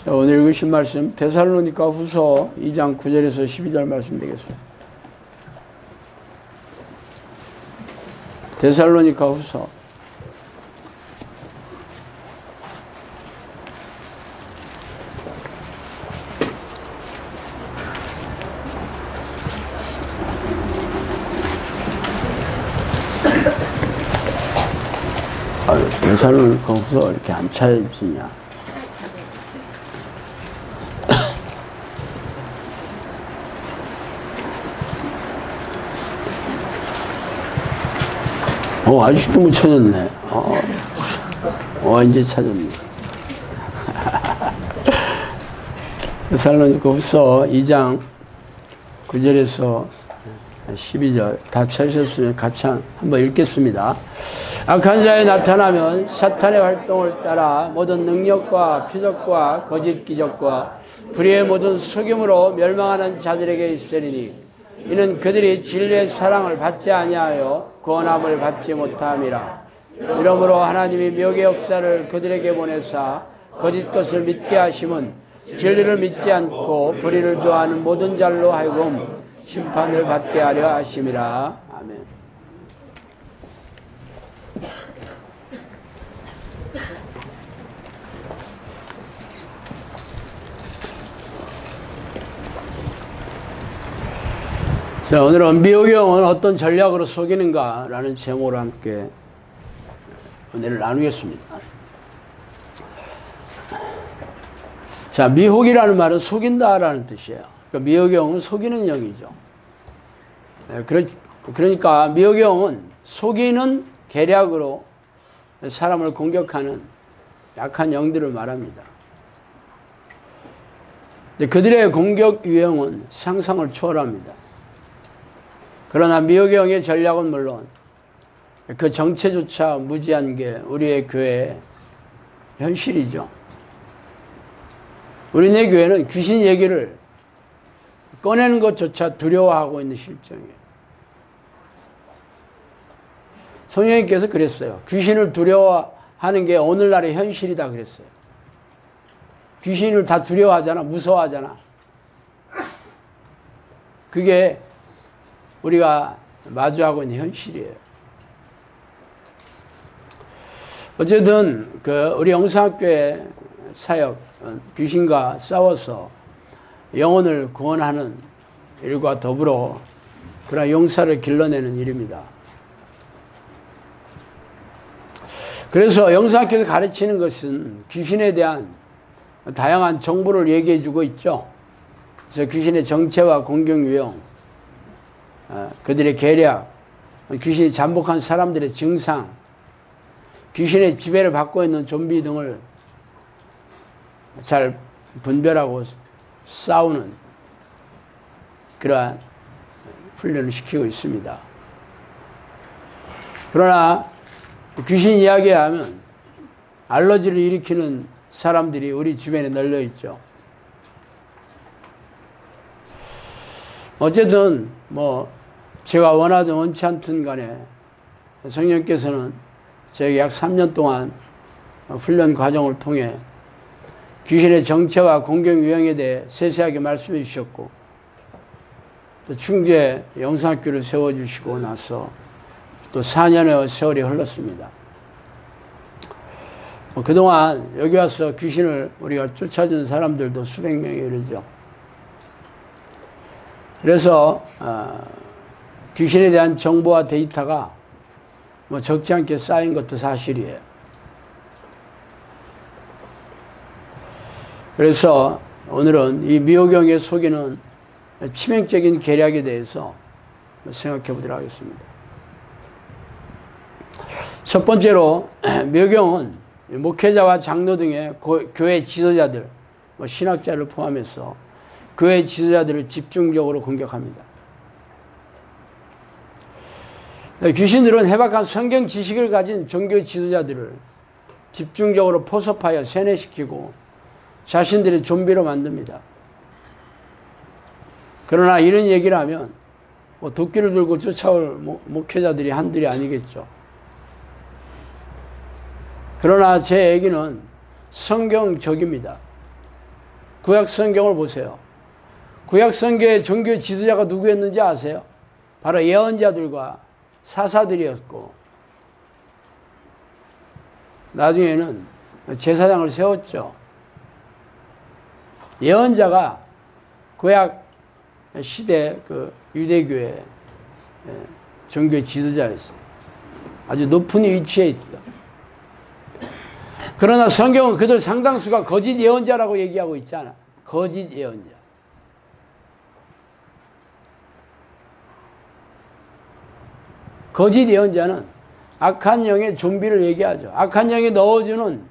자, 오늘 읽으신 말씀 데살로니가 후서 2장 9절에서 12절 말씀 되겠어요. 데살로니가 후서 데살로니가 후서 이렇게 안 찾아지냐. 아직도 못 찾았네. 이제 찾았네. 데살로니가 후서 2장 9절에서 12절 다 찾으셨으면 같이 한번 읽겠습니다. 악한 자에 나타나면 사탄의 활동을 따라 모든 능력과 표적과 거짓 기적과 불의의 모든 속임으로 멸망하는 자들에게 있으리니 이는 그들이 진리의 사랑을 받지 아니하여 구원함을 받지 못함이라. 이러므로 하나님이 묘의 역사를 그들에게 보내사 거짓 것을 믿게 하심은 진리를 믿지 않고 불의를 좋아하는 모든 자로 하여금 심판을 받게 하려 하심이라. 아멘. 자, 오늘은 미혹의 영은 어떤 전략으로 속이는가 라는 제목으로 함께 은혜를 나누겠습니다. 자, 미혹이라는 말은 속인다 라는 뜻이에요. 그러니까 미혹의 영은 속이는 영이죠. 그러니까 미혹의 영은 속이는 계략으로 사람을 공격하는 약한 영들을 말합니다. 그들의 공격 유형은 상상을 초월합니다. 그러나 미혹의 영의 전략은 물론 그 정체조차 무지한 게 우리의 교회의 현실이죠. 우리네 교회는 귀신 얘기를 꺼내는 것조차 두려워하고 있는 실정이에요. 성령님께서 그랬어요. 귀신을 두려워하는 게 오늘날의 현실이다 그랬어요. 귀신을 다 두려워하잖아. 무서워하잖아. 그게 우리가 마주하고 있는 현실이에요. 어쨌든 우리 영상학교의 사역, 귀신과 싸워서 영혼을 구원하는 일과 더불어 그러나 용사를 길러내는 일입니다. 그래서 영상학교에서 가르치는 것은 귀신에 대한 다양한 정보를 얘기해 주고 있죠. 그래서 귀신의 정체와 공격 유형, 그들의 계략, 귀신이 잠복한 사람들의 증상, 귀신의 지배를 받고 있는 좀비 등을 잘 분별하고 싸우는 그러한 훈련을 시키고 있습니다. 그러나 귀신 이야기하면 알러지를 일으키는 사람들이 우리 주변에 널려 있죠. 어쨌든 제가 원하든 원치 않든 간에 성령께서는 저에게 약 3년 동안 훈련 과정을 통해 귀신의 정체와 공격 유형에 대해 세세하게 말씀해 주셨고, 또 충주에 영상학교를 세워주시고 나서 또 4년의 세월이 흘렀습니다. 그동안 여기 와서 귀신을 우리가 쫓아준 사람들도 수백 명에 이르죠. 그래서 귀신에 대한 정보와 데이터가 적지 않게 쌓인 것도 사실이에요. 그래서 오늘은 이 미혹영에 속이는 치명적인 계략에 대해서 생각해 보도록 하겠습니다. 첫 번째로 미혹영은 목회자와 장로 등의 교회 지도자들, 신학자를 포함해서 교회 지도자들을 집중적으로 공격합니다. 귀신들은 해박한 성경 지식을 가진 종교 지도자들을 집중적으로 포섭하여 세뇌시키고 자신들의 좀비로 만듭니다. 그러나 이런 얘기를 하면 도끼를 들고 쫓아올 목회자들이 한둘이 아니겠죠. 그러나 제 얘기는 성경적입니다. 구약 성경을 보세요. 구약 성경의 종교 지도자가 누구였는지 아세요? 바로 예언자들과 사사들이었고, 나중에는 제사장을 세웠죠. 예언자가 구약 시대 그 유대교의 종교 지도자였어요. 아주 높은 위치에 있다. 그러나 성경은 그들 상당수가 거짓 예언자라고 얘기하고 있잖아. 거짓 예언자. 거짓 예언자는 악한 영의 좀비를 얘기하죠. 악한 영이 넣어주는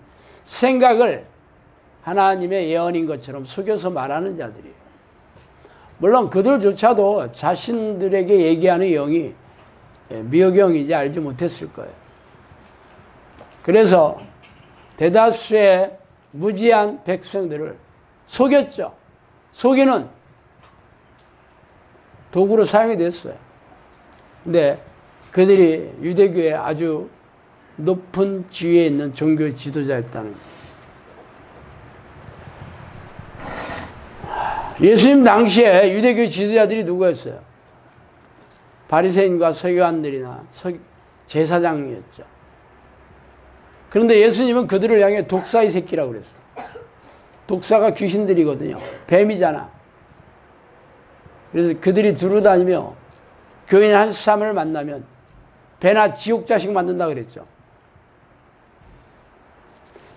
생각을 하나님의 예언인 것처럼 속여서 말하는 자들이에요. 물론 그들조차도 자신들에게 얘기하는 영이 미혹영인지 알지 못했을 거예요. 그래서 대다수의 무지한 백성들을 속였죠. 속이는 도구로 사용이 됐어요. 근데 그들이 유대교의 아주 높은 지위에 있는 종교 지도자였다는 거예요. 예수님 당시에 유대교 지도자들이 누구였어요? 바리새인과 서기관들이나 제사장이었죠. 그런데 예수님은 그들을 향해 독사의 새끼라고 그랬어요. 독사가 귀신들이거든요. 뱀이잖아. 그래서 그들이 두루다니며 교인 한 사람을 만나면 배나 지옥 자식 만든다 그랬죠.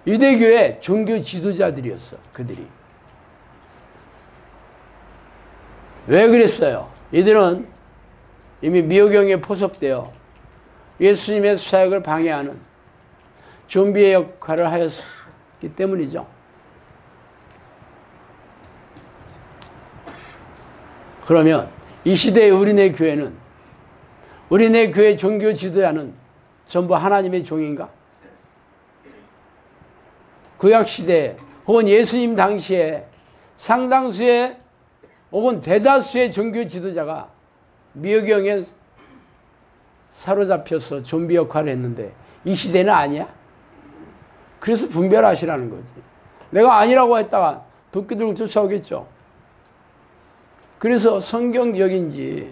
유대교의 종교 지도자들이었어, 그들이. 왜 그랬어요? 이들은 이미 미혹영에 포섭되어 예수님의 사역을 방해하는 좀비의 역할을 하였기 때문이죠. 그러면 이 시대의 우리네 교회는, 우리네 교회 종교 지도자는 전부 하나님의 종인가? 구약시대 혹은 예수님 당시에 상당수의 혹은 대다수의 종교 지도자가 미혹영에 사로잡혀서 좀비 역할을 했는데 이 시대는 아니야? 그래서 분별하시라는 거지. 내가 아니라고 했다가 도끼 들고 쫓아오겠죠. 그래서 성경적인지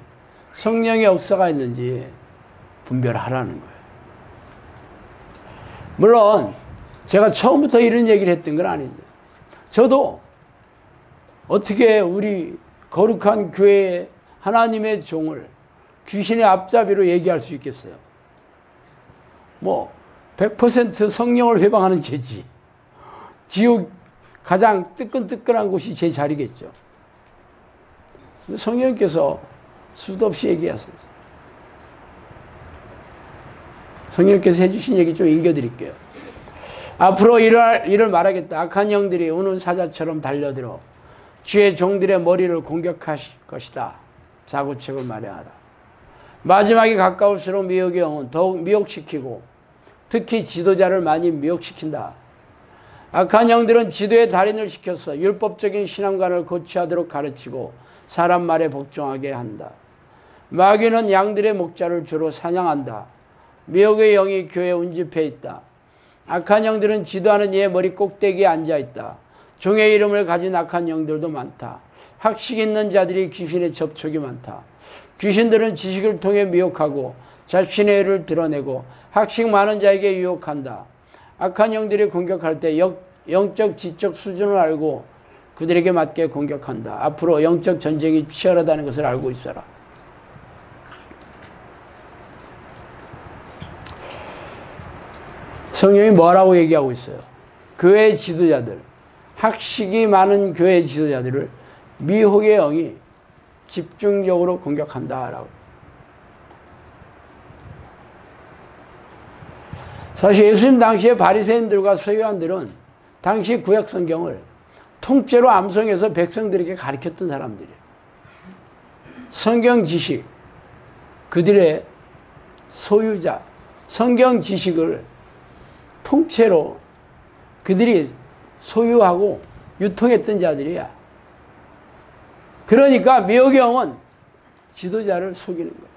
성령의 역사가 있는지 분별하라는 거예요. 물론 제가 처음부터 이런 얘기를 했던 건 아니죠. 저도 어떻게 우리 거룩한 교회의 하나님의 종을 귀신의 앞잡이로 얘기할 수 있겠어요? 뭐 100% 성령을 회방하는 죄지. 지옥 가장 뜨끈뜨끈한 곳이 제 자리겠죠. 성령께서 수도 없이 얘기하세요. 성령께서 해주신 얘기 좀 읽어드릴게요. 앞으로 일을 말하겠다. 악한 영들이 우는 사자처럼 달려들어 주의 종들의 머리를 공격하실 것이다. 자구책을 마련하라. 마지막이 가까울수록 미혹의 영은 더욱 미혹시키고 특히 지도자를 많이 미혹시킨다. 악한 영들은 지도의 달인을 시켜서 율법적인 신앙관을 고취하도록 가르치고 사람 말에 복종하게 한다. 마귀는 양들의 목자를 주로 사냥한다. 미혹의 영이 교회에 운집해 있다. 악한 영들은 지도하는 이의 머리 꼭대기에 앉아있다. 종의 이름을 가진 악한 영들도 많다. 학식 있는 자들이 귀신의 접촉이 많다. 귀신들은 지식을 통해 미혹하고 자신의 애를 드러내고 학식 많은 자에게 유혹한다. 악한 영들이 공격할 때 영적 지적 수준을 알고 그들에게 맞게 공격한다. 앞으로 영적 전쟁이 치열하다는 것을 알고 있어라. 성령이 뭐라고 얘기하고 있어요? 교회 지도자들, 학식이 많은 교회 지도자들을 미혹의 영이 집중적으로 공격한다라고. 사실 예수님 당시에 바리새인들과 서기관들은 당시 구약 성경을 통째로 암송해서 백성들에게 가르쳤던 사람들이에요. 성경 지식, 그들의 소유자, 성경 지식을 통째로 그들이 소유하고 유통했던 자들이야. 그러니까 미혹의 영은 지도자를 속이는 거예요.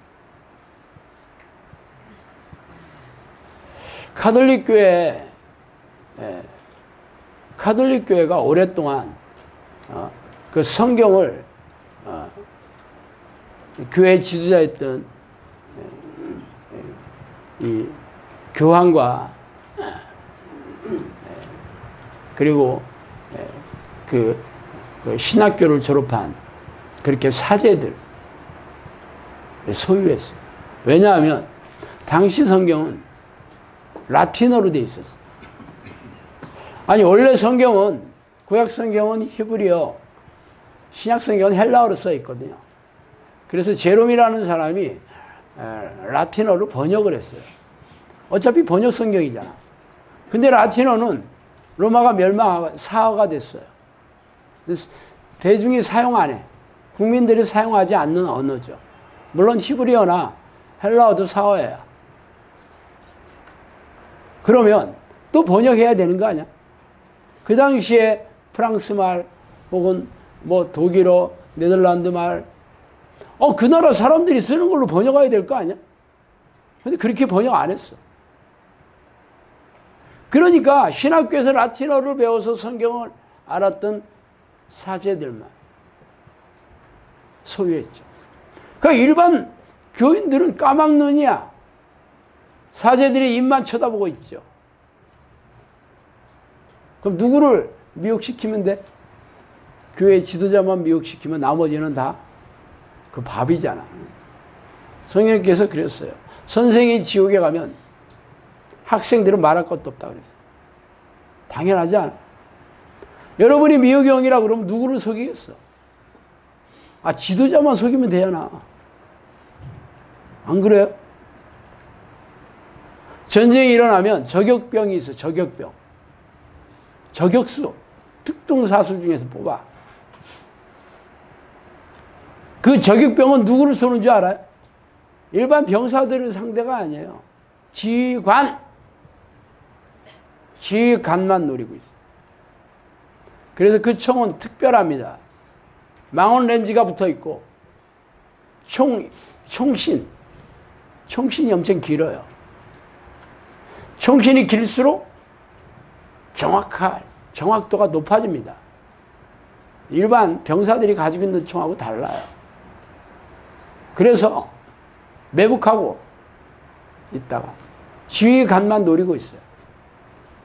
카톨릭 교회가 오랫동안 그 성경을 교회 지도자였던 이 교황과 그리고 그 신학교를 졸업한 그렇게 사제들 소유했어요. 왜냐하면 당시 성경은 라틴어로 돼 있었어요. 아니 원래 성경은 구약 성경은 히브리어, 신약 성경은 헬라어로 써 있거든요. 그래서 제롬이라는 사람이 라틴어로 번역을 했어요. 어차피 번역 성경이잖아. 근데 라틴어는 로마가 멸망하고 사어가 됐어요. 대중이 사용 안 해. 국민들이 사용하지 않는 언어죠. 물론 히브리어나 헬라어도 사어예요. 그러면 또 번역해야 되는 거 아니야? 그 당시에 프랑스 말 혹은 뭐 독일어, 네덜란드 말 그 나라 사람들이 쓰는 걸로 번역해야 될 거 아니야? 근데 그렇게 번역 안 했어. 그러니까 신학교에서 라틴어를 배워서 성경을 알았던 사제들만 소유했죠. 그러니까 일반 교인들은 까막눈이야. 사제들이 입만 쳐다보고 있죠. 그럼 누구를 미혹시키면 돼? 교회 지도자만 미혹시키면 나머지는 다 그 밥이잖아. 성령께서 그랬어요. 선생이 지옥에 가면 학생들은 말할 것도 없다 그랬어요. 당연하지 않아. 여러분이 미혹영이라 그러면 누구를 속이겠어? 지도자만 속이면 되잖아. 안 그래요? 전쟁이 일어나면 저격병이 있어. 저격병. 저격수. 특동사수 중에서 뽑아. 그 저격병은 누구를 쏘는 줄 알아요? 일반 병사들의 상대가 아니에요. 지휘관. 지휘관만 노리고 있어요. 그래서 그 총은 특별합니다. 망원 렌즈가 붙어 있고 총신이 엄청 길어요. 총신이 길수록 정확도가 높아집니다. 일반 병사들이 가지고 있는 총하고 달라요. 그래서 매복하고 있다가 지휘관만 노리고 있어요.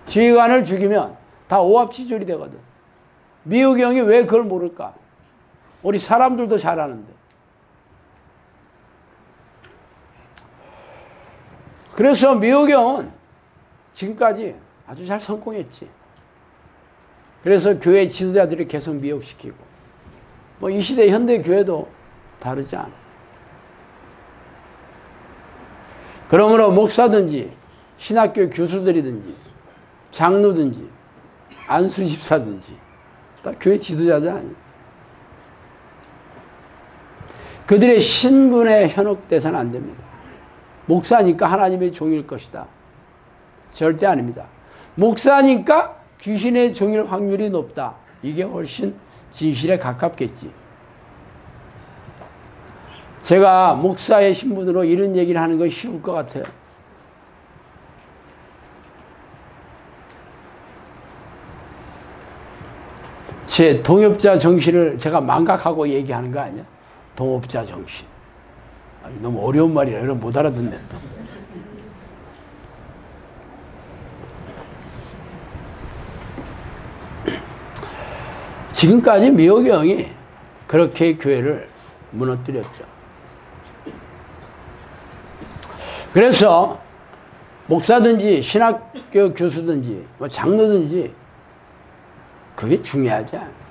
지휘관을 죽이면 다 오합지졸이 되거든. 미혹영이 왜 그걸 모를까? 우리 사람들도 잘 아는데. 그래서 미혹영은 지금까지 아주 잘 성공했지. 그래서 교회 지도자들이 계속 미혹시키고, 뭐 이 시대 현대 교회도 다르지 않아. 그러므로 목사든지 신학교 교수들이든지 장로든지 안수집사든지 다 교회 지도자들 아니에요. 그들의 신분에 현혹돼서는 안 됩니다. 목사니까 하나님의 종일 것이다. 절대 아닙니다. 목사니까 귀신의 종일 확률이 높다. 이게 훨씬 진실에 가깝겠지. 제가 목사의 신분으로 이런 얘기를 하는 건 쉬울 것 같아요. 제 동업자 정신을 제가 망각하고 얘기하는 거 아니야? 동업자 정신. 너무 어려운 말이라 여러분 못 알아듣네. 지금까지 미혹영이 그렇게 교회를 무너뜨렸죠. 그래서 목사든지 신학교 교수든지 뭐 장로든지 그게 중요하지 않아요.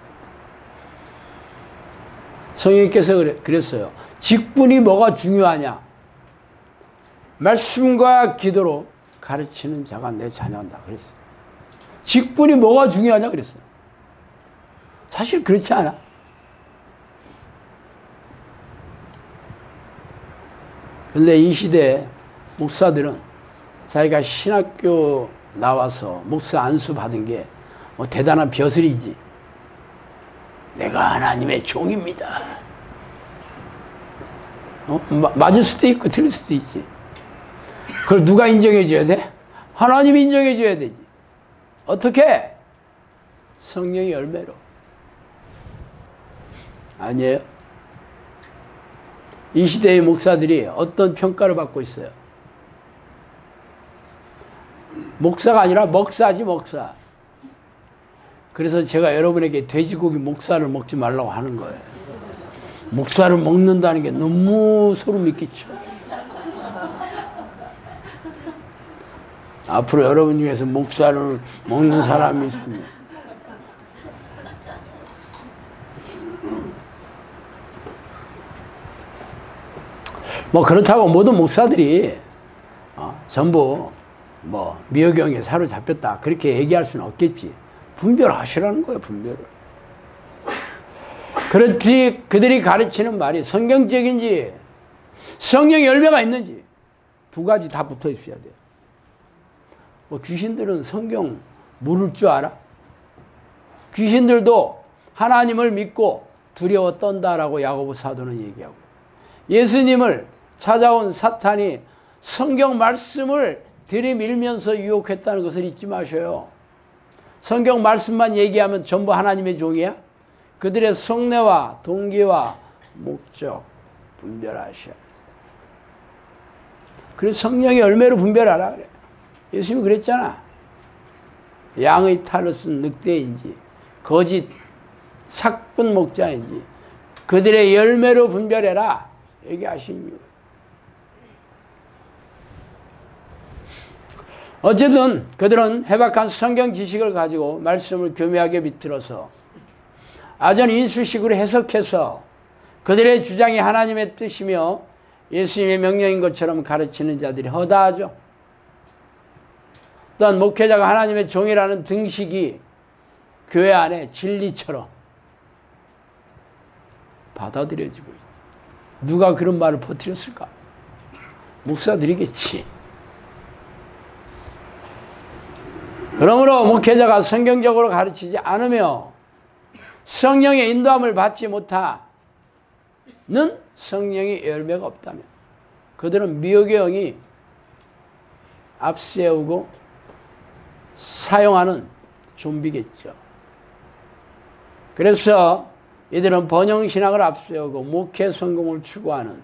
성령께서 그랬어요. 직분이 뭐가 중요하냐? 말씀과 기도로 가르치는 자가 내 자녀한다 그랬어요. 직분이 뭐가 중요하냐 그랬어요. 사실 그렇지 않아? 그런데 이 시대에 목사들은 자기가 신학교 나와서 목사 안수 받은 게 뭐 대단한 벼슬이지. 내가 하나님의 종입니다. 맞을 수도 있고 틀릴 수도 있지. 그걸 누가 인정해 줘야 돼? 하나님이 인정해 줘야 되지. 어떻게? 성령의 열매로. 아니에요. 이 시대의 목사들이 어떤 평가를 받고 있어요? 목사가 아니라 먹사지, 먹사. 그래서 제가 여러분에게 돼지고기 목살을 먹지 말라고 하는 거예요. 목살을 먹는다는 게 너무 소름이 끼쳐. 앞으로 여러분 중에서 목살을 먹는 사람이 있으면 뭐 그렇다고 모든 목사들이 전부 뭐 미호경에 사로잡혔다 그렇게 얘기할 수는 없겠지. 분별하시라는 거예요. 분별을. 그렇지 그들이 가르치는 말이 성경적인지 성령 열매가 있는지 두 가지 다 붙어 있어야 돼요. 뭐 귀신들은 성경 모를 줄 알아? 귀신들도 하나님을 믿고 두려워 떤다라고 야고보 사도는 얘기하고, 예수님을 찾아온 사탄이 성경 말씀을 들이밀면서 유혹했다는 것을 잊지 마셔요. 성경 말씀만 얘기하면 전부 하나님의 종이야? 그들의 속내와 동기와 목적 분별하셔야. 그래서 성령의 열매로 분별하라 그래. 예수님이 그랬잖아. 양의 탈을 쓴 늑대인지 거짓 삭분 목자인지 그들의 열매로 분별해라 얘기하신 이유. 어쨌든 그들은 해박한 성경 지식을 가지고 말씀을 교묘하게 비틀어서 아전 인수식으로 해석해서 그들의 주장이 하나님의 뜻이며 예수님의 명령인 것처럼 가르치는 자들이 허다하죠. 또한 목회자가 하나님의 종이라는 등식이 교회 안에 진리처럼 받아들여지고 있다. 누가 그런 말을 퍼뜨렸을까? 목사들이겠지. 그러므로 목회자가 성경적으로 가르치지 않으며 성령의 인도함을 받지 못하는 성령의 열매가 없다면 그들은 미혹의 영이 앞세우고 사용하는 좀비겠죠. 그래서 이들은 번영신학을 앞세우고 목회 성공을 추구하는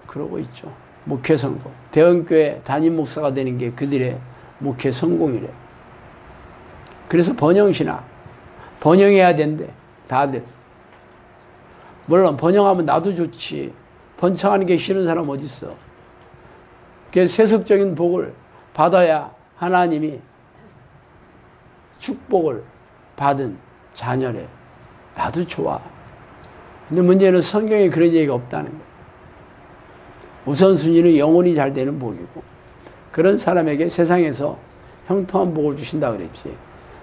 그러고 있죠. 목회 성공. 대형교회 담임 목사가 되는 게 그들의 목회 성공이래. 그래서 번영신학. 번영해야 된대. 다들. 물론 번영하면 나도 좋지. 번창하는 게 싫은 사람 어디 있어. 그래서 세속적인 복을 받아야 하나님이 축복을 받은 자녀래. 나도 좋아. 근데 문제는 성경에 그런 얘기가 없다는 거예요. 우선순위는 영혼이 잘 되는 복이고, 그런 사람에게 세상에서 형통한 복을 주신다 그랬지.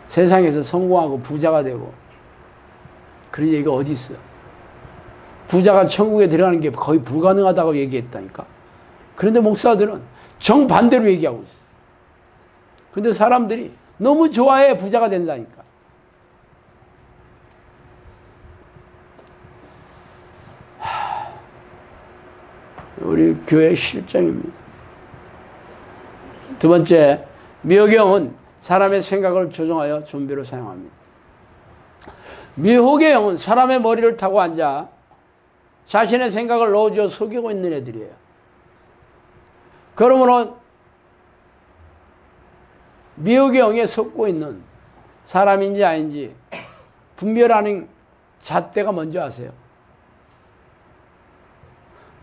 세상에서 성공하고 부자가 되고 그런 얘기가 어디 있어. 부자가 천국에 들어가는 게 거의 불가능하다고 얘기했다니까. 그런데 목사들은 정반대로 얘기하고 있어. 근데 사람들이 너무 좋아해 부자가 된다니까. 우리 교회 실정입니다. 두 번째, 미혹의 영은 사람의 생각을 조종하여 좀비로 사용합니다. 미혹의 영은 사람의 머리를 타고 앉아 자신의 생각을 넣어주어 속이고 있는 애들이에요. 그러므로 미혹의 영에 속고 있는 사람인지 아닌지 분별하는 잣대가 뭔지 아세요?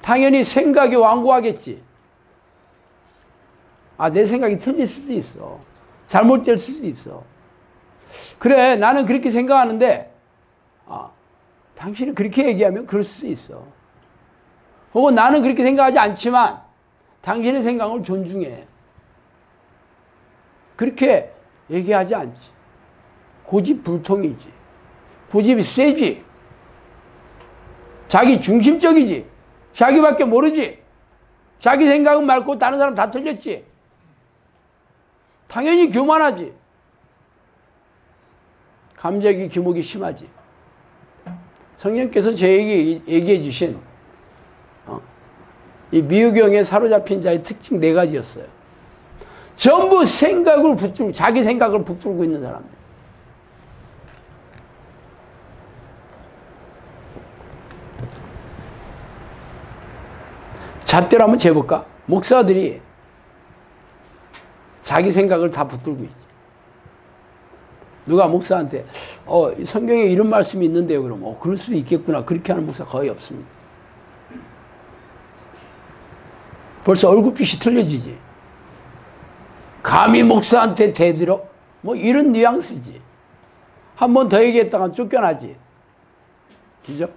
당연히 생각이 완고하겠지. 아, 내 생각이 틀릴 수도 있어. 잘못될 수도 있어. 그래, 나는 그렇게 생각하는데 당신이 그렇게 얘기하면 그럴 수 있어. 혹은 나는 그렇게 생각하지 않지만 당신의 생각을 존중해. 그렇게 얘기하지 않지. 고집불통이지. 고집이 세지. 자기 중심적이지. 자기밖에 모르지. 자기 생각은 말고 다른 사람 다 틀렸지. 당연히 교만하지. 감정이 규목이 심하지. 성령께서 저에게 얘기해 주신 이 미혹영에 사로잡힌 자의 특징 4가지였어요. 전부 생각을 붙들고 자기 생각을 붙들고 있는 사람들. 잣대로 한번 재볼까? 목사들이 자기 생각을 다 붙들고 있지. 누가 목사한테 성경에 이런 말씀이 있는데요. 그러면 그럴 수도 있겠구나. 그렇게 하는 목사 거의 없습니다. 벌써 얼굴빛이 틀려지지. 감히 목사한테 대들어? 뭐 이런 뉘앙스지. 한 번 더 얘기했다가 쫓겨나지. 그죠?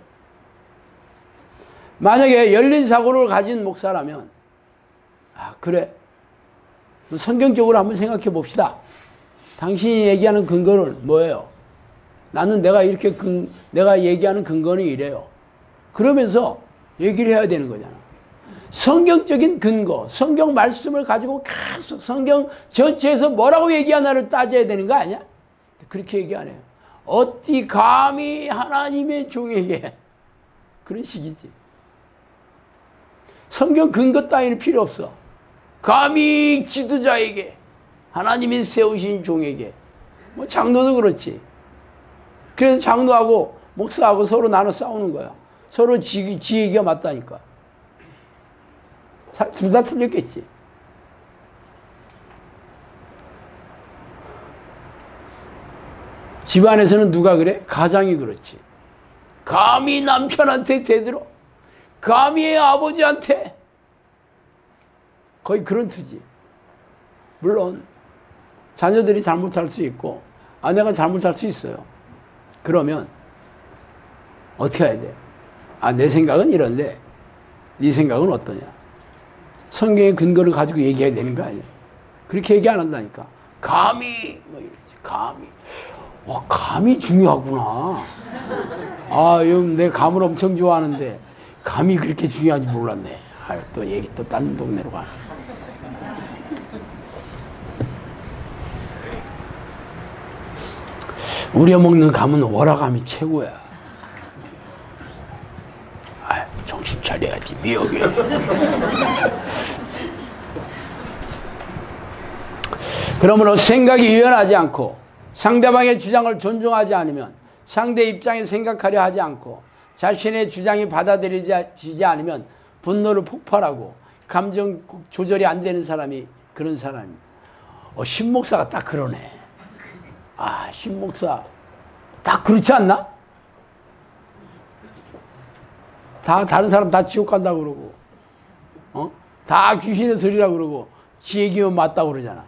만약에 열린 사고를 가진 목사라면 그래. 성경적으로 한번 생각해 봅시다. 당신이 얘기하는 근거는 뭐예요? 나는 내가 얘기하는 근거는 이래요. 그러면서 얘기를 해야 되는 거잖아. 성경적인 근거, 성경 말씀을 가지고 계속 성경 전체에서 뭐라고 얘기하나를 따져야 되는 거 아니야? 그렇게 얘기 안 해요. 어찌 감히 하나님의 종에게 그런 식이지. 성경 근거 따위는 필요 없어. 감히 지도자에게 하나님이 세우신 종에게 뭐 장로도 그렇지. 그래서 장로하고 목사하고 서로 나눠 싸우는 거야. 서로 지 얘기가 맞다니까. 둘 다 틀렸겠지. 집안에서는 누가 그래? 가장이 그렇지. 감히 남편한테 대들어? 감히 아버지한테? 거의 그런 투지. 물론 자녀들이 잘못할 수 있고 아내가 잘못할 수 있어요. 그러면 어떻게 해야 돼? 내 생각은 이런데 네 생각은 어떠냐? 성경의 근거를 가지고 얘기해야 되는 거 아니야? 그렇게 얘기 안 한다니까. 감히 뭐 이러지. 감히. 감이 중요하구나. 요즘 내 감을 엄청 좋아하는데 감이 그렇게 중요한지 몰랐네. 또 얘기 또 다른 동네로 가. 우려 먹는 감은 월화감이 최고야. 정신 차려야지, 미역이. 그러므로 생각이 유연하지 않고 상대방의 주장을 존중하지 않으면 상대 입장에 생각하려 하지 않고 자신의 주장이 받아들여지지 않으면 분노를 폭발하고 감정 조절이 안 되는 사람이 그런 사람입니다. 신목사가 딱 그러네. 신목사 딱 그렇지 않나? 다른 사람 다 지옥 간다고 그러고 다 귀신의 소리라고 그러고 지 얘기면 맞다고 그러잖아.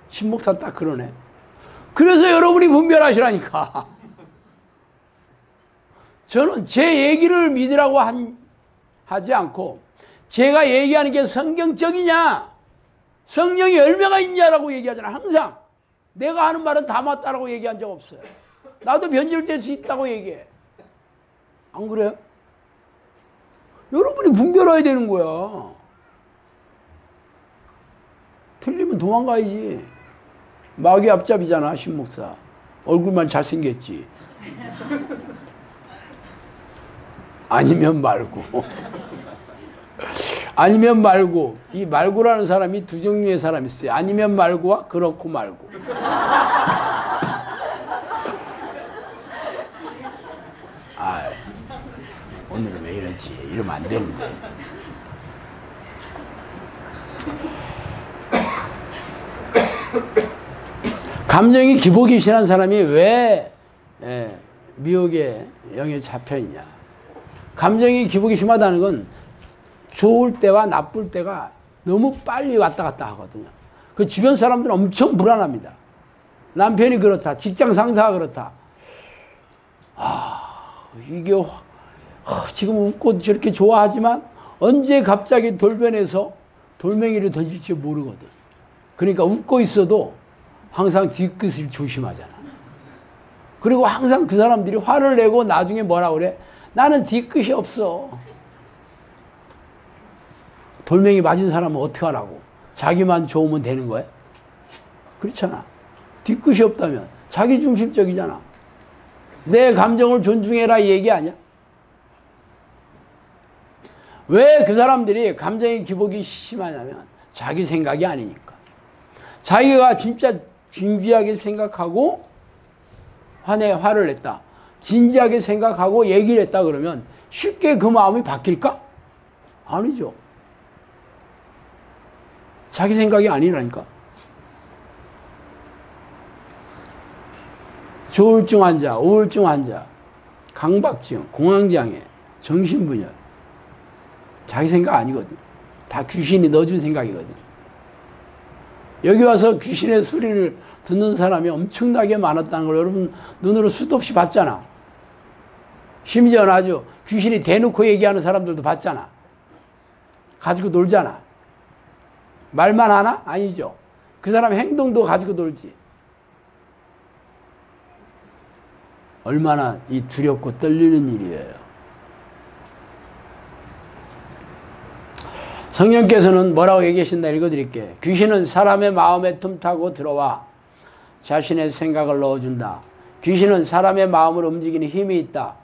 신목사 딱 그러네. 그래서 여러분이 분별하시라니까. 저는 제 얘기를 믿으라고 하지 않고 제가 얘기하는 게 성경적이냐 성령이 열매가 있냐라고 얘기하잖아. 항상 내가 하는 말은 다 맞다라고 얘기한 적 없어요. 나도 변질될 수 있다고 얘기해. 안 그래요? 여러분이 분별해야 되는 거야. 틀리면 도망가야지. 마귀 앞잡이잖아, 신목사. 얼굴만 잘생겼지. 아니면 말고. 아니면 말고. 이 말고라는 사람이 두 종류의 사람이 있어요. 아니면 말고와 그렇고 말고. 오늘은 왜 이러지? 이러면 안 되는데. 감정이 기복이신한 사람이 왜 미혹의 영에 잡혀있냐. 감정이 기복이 심하다는 건 좋을 때와 나쁠 때가 너무 빨리 왔다 갔다 하거든요. 그 주변 사람들은 엄청 불안합니다. 남편이 그렇다. 직장 상사가 그렇다. 이게 지금 웃고 저렇게 좋아하지만 언제 갑자기 돌변해서 돌멩이를 던질지 모르거든. 그러니까 웃고 있어도 항상 뒤끝을 조심하잖아. 그리고 항상 그 사람들이 화를 내고 나중에 뭐라 그래? 나는 뒤끝이 없어. 돌멩이 맞은 사람은 어떻게 하라고? 자기만 좋으면 되는 거야? 그렇잖아. 뒤끝이 없다면 자기 중심적이잖아. 내 감정을 존중해라 이 얘기 아니야? 왜 그 사람들이 감정의 기복이 심하냐면 자기 생각이 아니니까. 자기가 진짜 진지하게 생각하고 화를 냈다. 진지하게 생각하고 얘기를 했다 그러면 쉽게 그 마음이 바뀔까? 아니죠. 자기 생각이 아니라니까. 조울증 환자, 우울증 환자, 강박증, 공황장애, 정신분열. 자기 생각 아니거든. 다 귀신이 넣어준 생각이거든. 여기 와서 귀신의 소리를 듣는 사람이 엄청나게 많았다는 걸 여러분 눈으로 수도 없이 봤잖아. 심지어는 아주 귀신이 대놓고 얘기하는 사람들도 봤잖아. 가지고 놀잖아. 말만 하나? 아니죠. 그 사람 행동도 가지고 놀지. 얼마나 이 두렵고 떨리는 일이에요. 성령께서는 뭐라고 얘기하신다 읽어드릴게. 귀신은 사람의 마음에 틈타고 들어와 자신의 생각을 넣어준다. 귀신은 사람의 마음을 움직이는 힘이 있다.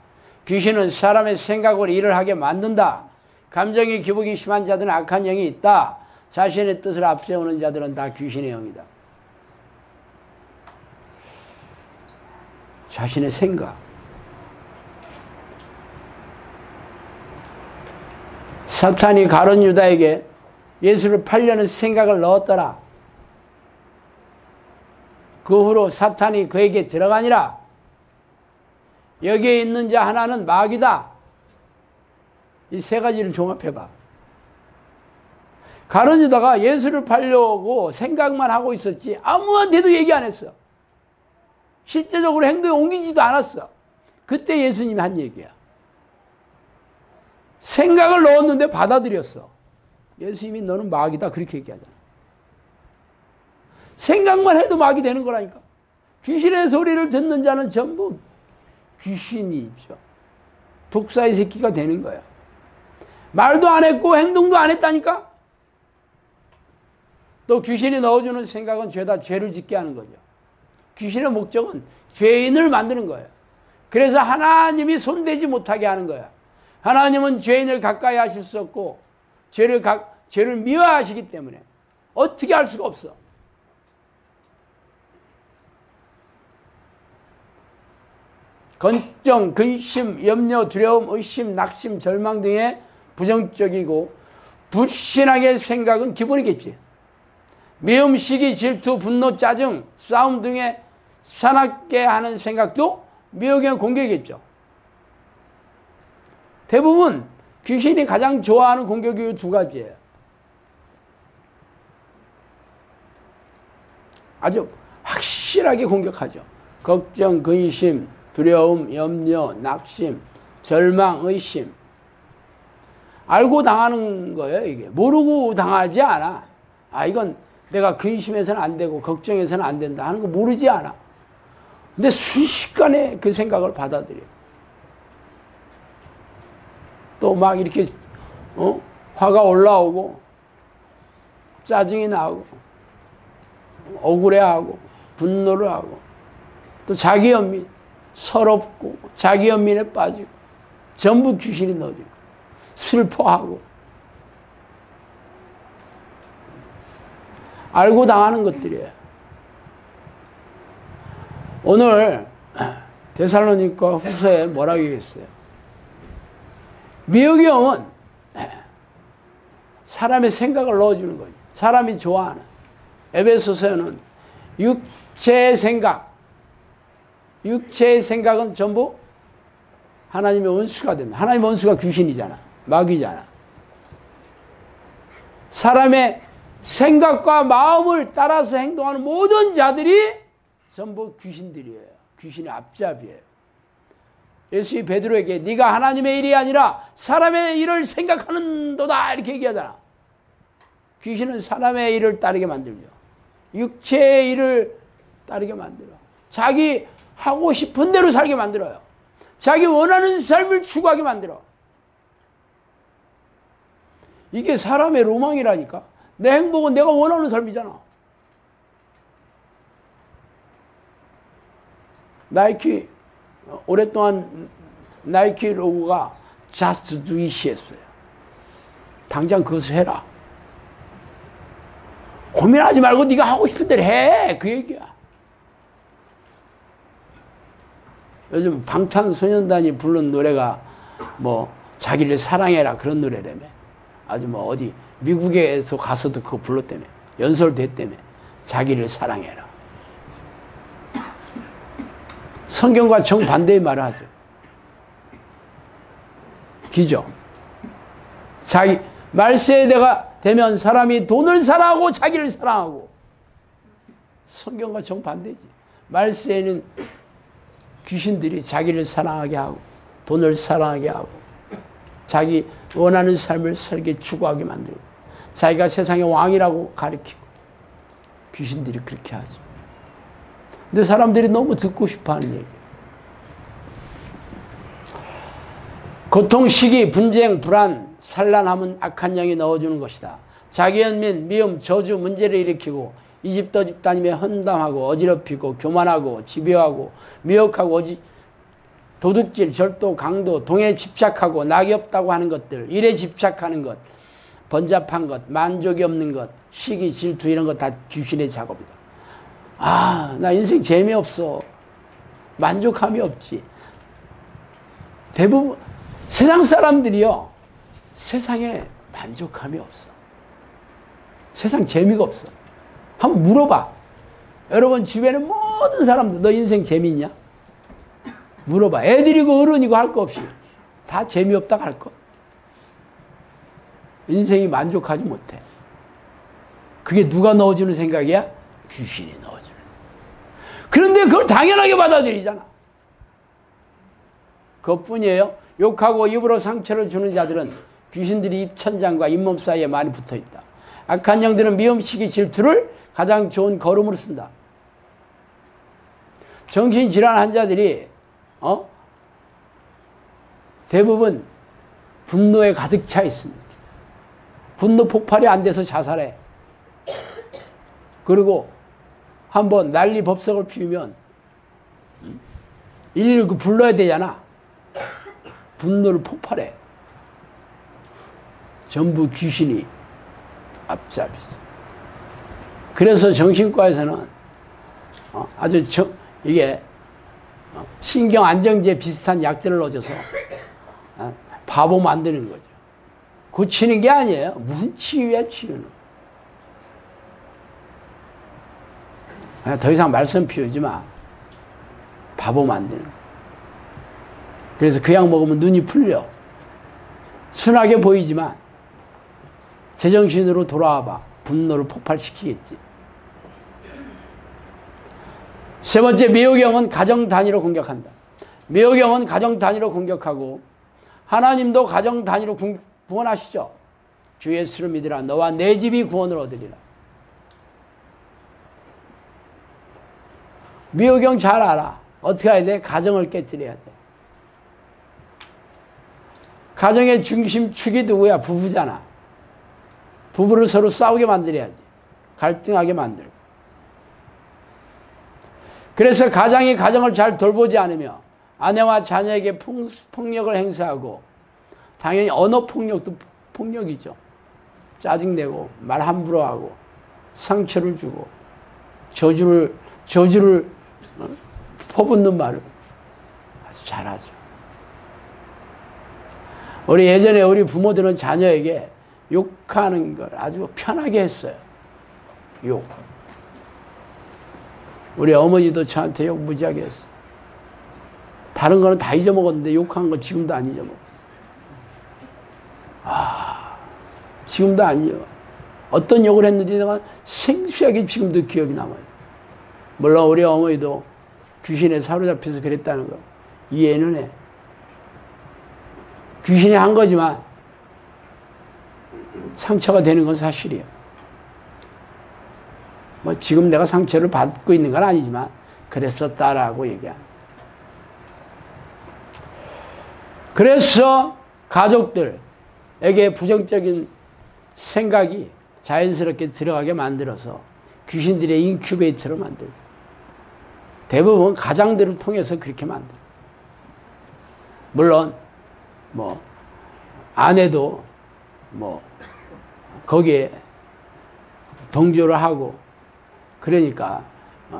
귀신은 사람의 생각으로 일을 하게 만든다. 감정이 기복이 심한 자들은 악한 영이 있다. 자신의 뜻을 앞세우는 자들은 다 귀신의 영이다. 자신의 생각. 사탄이 가룟 유다에게 예수를 팔려는 생각을 넣었더라. 그 후로 사탄이 그에게 들어가니라. 여기에 있는 자 하나는 마귀다. 이 세 가지를 종합해봐. 가룟 유다가 예수를 팔려고 생각만 하고 있었지 아무한테도 얘기 안 했어. 실제적으로 행동에 옮기지도 않았어. 그때 예수님이 한 얘기야. 생각을 넣었는데 받아들였어. 예수님이 너는 마귀다 그렇게 얘기하잖아. 생각만 해도 마귀 되는 거라니까. 귀신의 소리를 듣는 자는 전부 귀신이 있죠. 독사의 새끼가 되는 거야. 말도 안 했고 행동도 안 했다니까. 또 귀신이 넣어주는 생각은 죄다 죄를 짓게 하는 거죠. 귀신의 목적은 죄인을 만드는 거예요. 그래서 하나님이 손대지 못하게 하는 거야. 하나님은 죄인을 가까이 하실 수 없고 죄를 미워하시기 때문에 어떻게 할 수가 없어. 걱정, 근심, 염려, 두려움, 의심, 낙심, 절망 등의 부정적이고 불신하게 생각은 기본이겠지. 미움, 시기, 질투, 분노, 짜증, 싸움 등의 사납게 하는 생각도 미혹의 공격이겠죠. 대부분 귀신이 가장 좋아하는 공격이 두 가지예요. 아주 확실하게 공격하죠. 걱정, 근심, 두려움, 염려, 낙심, 절망, 의심. 알고 당하는 거예요, 이게. 모르고 당하지 않아. 아, 이건 내가 근심해서는 안 되고 걱정해서는 안 된다 하는 거 모르지 않아. 근데 순식간에 그 생각을 받아들여. 또 막 이렇게 화가 올라오고 짜증이 나고 억울해하고 분노를 하고 또 자기 연민, 서럽고 자기 연민에 빠지고 전부 귀신이 넣어주고 슬퍼하고 알고 당하는 것들이에요. 오늘 데살로니가 후서에 뭐라고 얘기했어요? 미혹의 영은 사람의 생각을 넣어주는 거예요. 사람이 좋아하는. 에베소서에는 육체의 생각. 육체의 생각은 전부 하나님의 원수가 된다. 하나님의 원수가 귀신이잖아. 마귀잖아. 사람의 생각과 마음을 따라서 행동하는 모든 자들이 전부 귀신들이에요. 귀신의 앞잡이에요. 예수님이 베드로에게 네가 하나님의 일이 아니라 사람의 일을 생각하는도다 이렇게 얘기하잖아. 귀신은 사람의 일을 따르게 만들죠. 육체의 일을 따르게 만들어. 자기 하고 싶은 대로 살게 만들어요. 자기 원하는 삶을 추구하게 만들어. 이게 사람의 로망이라니까. 내 행복은 내가 원하는 삶이잖아. 나이키 오랫동안 나이키 로고가 Just do it이었어요. 당장 그것을 해라. 고민하지 말고 네가 하고 싶은 대로 해. 그 얘기야. 요즘 방탄소년단이 부른 노래가 뭐 자기를 사랑해라 그런 노래라며. 아주 뭐 어디 미국에서 가서도 그거 불렀다며. 연설됐다며. 자기를 사랑해라. 성경과 정반대의 말을 하죠. 기죠. 자기 말세대가 되면 사람이 돈을 사랑하고 자기를 사랑하고. 성경과 정반대지. 말세에는 귀신들이 자기를 사랑하게 하고 돈을 사랑하게 하고 자기 원하는 삶을 살게 추구하게 만들고 자기가 세상의 왕이라고 가리키고 귀신들이 그렇게 하죠. 근데 사람들이 너무 듣고 싶어하는 얘기예요. 고통, 시기, 분쟁, 불안, 산란함은 악한 영이 넣어주는 것이다. 자기 연민, 미움, 저주, 문제를 일으키고 이 집 저 집 다니며 헌담하고 어지럽히고 교만하고 집요하고 미혹하고 도둑질, 절도, 강도, 동에 집착하고 낙이 없다고 하는 것들, 일에 집착하는 것, 번잡한 것, 만족이 없는 것, 시기, 질투 이런 것 다 귀신의 작업이다. 아, 나 인생 재미없어. 만족함이 없지. 대부분 세상 사람들이요. 세상에 만족함이 없어. 세상 재미가 없어. 한번 물어봐. 여러분 주변에 모든 사람들 너 인생 재미있냐? 물어봐. 애들이고 어른이고 할 거 없이 다 재미없다고 할 거. 인생이 만족하지 못해. 그게 누가 넣어주는 생각이야? 귀신이 넣어주는. 그런데 그걸 당연하게 받아들이잖아. 그것뿐이에요. 욕하고 입으로 상처를 주는 자들은 귀신들이 입천장과 잇몸 사이에 많이 붙어있다. 악한 영들은 미움, 시기, 질투를 가장 좋은 거름으로 쓴다. 정신질환 환자들이 대부분 분노에 가득 차 있습니다. 분노 폭발이 안 돼서 자살해. 그리고 한번 난리 법석을 피우면 119 불러야 되잖아. 분노를 폭발해. 전부 귀신이 앞잡이죠. 그래서 정신과에서는 아주 이게 신경 안정제 비슷한 약들을 넣어줘서 바보 만드는 거죠. 고치는 게 아니에요. 무슨 치유야, 치유는. 더 이상 말씀 피우지 마. 바보 만드는 거. 그래서 그 약 먹으면 눈이 풀려. 순하게 보이지만 제정신으로 돌아와봐. 분노를 폭발시키겠지. 세 번째, 미혹영은 가정 단위로 공격한다. 미혹영은 가정 단위로 공격하고 하나님도 가정 단위로 구원하시죠. 주 예수를 믿으라. 너와 내 집이 구원을 얻으리라. 미혹영 잘 알아. 어떻게 해야 돼? 가정을 깨뜨려야 돼. 가정의 중심축이 누구야? 부부잖아. 부부를 서로 싸우게 만들어야지. 갈등하게 만들고. 그래서 가장이 가정을 잘 돌보지 않으며 아내와 자녀에게 폭력을 행사하고 당연히 언어폭력도 폭력이죠. 짜증내고 말 함부로 하고 상처를 주고 저주를 퍼붓는 말을 아주 잘하죠. 우리 예전에 우리 부모들은 자녀에게 욕하는 걸 아주 편하게 했어요. 욕. 우리 어머니도 저한테 욕 무지하게 했어. 다른 거는 다 잊어먹었는데 욕한 거 지금도 안 잊어먹어. 지금도 안 잊어. 어떤 욕을 했는지 내가 생생하게 지금도 기억이 남아요. 물론 우리 어머니도 귀신에 사로잡혀서 그랬다는 거 이해는 해. 귀신이 한 거지만 상처가 되는 건 사실이에요. 뭐 지금 내가 상처를 받고 있는 건 아니지만 그랬었다라고 얘기합니다. 그래서 가족들에게 부정적인 생각이 자연스럽게 들어가게 만들어서 귀신들의 인큐베이터로 만들죠. 대부분 가장들을 통해서 그렇게 만들어요. 물론 뭐 아내도 뭐 거기에 동조를 하고 그러니까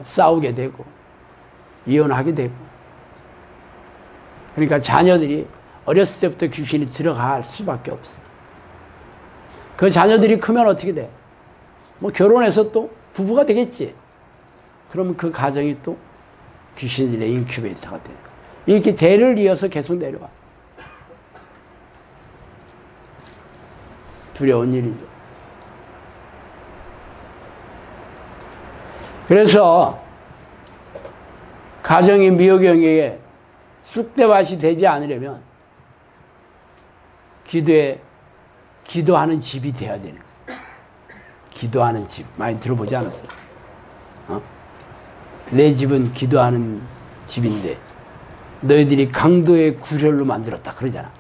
싸우게 되고 이혼하게 되고 그러니까 자녀들이 어렸을 때부터 귀신이 들어갈 수밖에 없어요. 그 자녀들이 크면 어떻게 돼? 뭐 결혼해서 또 부부가 되겠지. 그러면 그 가정이 또 귀신들의 인큐베이터가 돼. 이렇게 대를 이어서 계속 내려와. 두려운 일이죠. 그래서 가정이 미호경에게 쑥대밭이 되지 않으려면 기도하는 집이 돼야 되는 거예요. 기도하는 집. 많이 들어보지 않았어요? 내 집은 기도하는 집인데 너희들이 강도의 구렬로 만들었다 그러잖아.